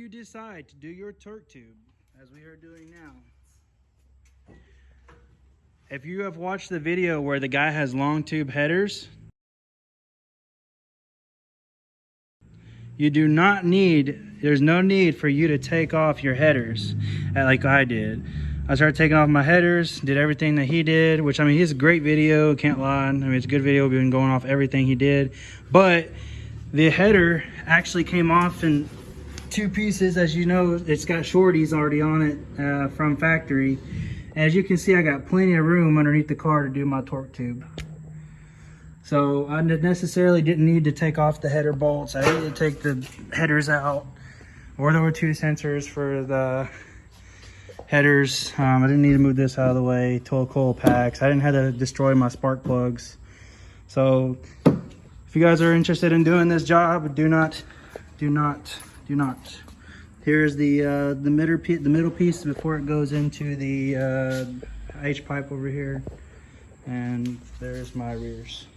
you decide to do your torque tube, as we are doing now, if you have watched the video where the guy has long tube headers, you do not need, there's no need for you to take off your headers like I did. I started taking off my headers, did everything that he did, which, I mean, he's a great video, can't lie. I mean, it's a good video. We've been going off everything he did. But the header actually came off in two pieces. As you know, it's got shorties already on it from factory. And as you can see, I got plenty of room underneath the car to do my torque tube. So I necessarily didn't need to take off the header bolts. I didn't take the headers out, or there were two sensors for the headers. I didn't need to move this out of the way. 12 coil packs. I didn't have to destroy my spark plugs. So if you guys are interested in doing this job, do not. Here's the middle piece before it goes into the H pipe over here, and there's my rears.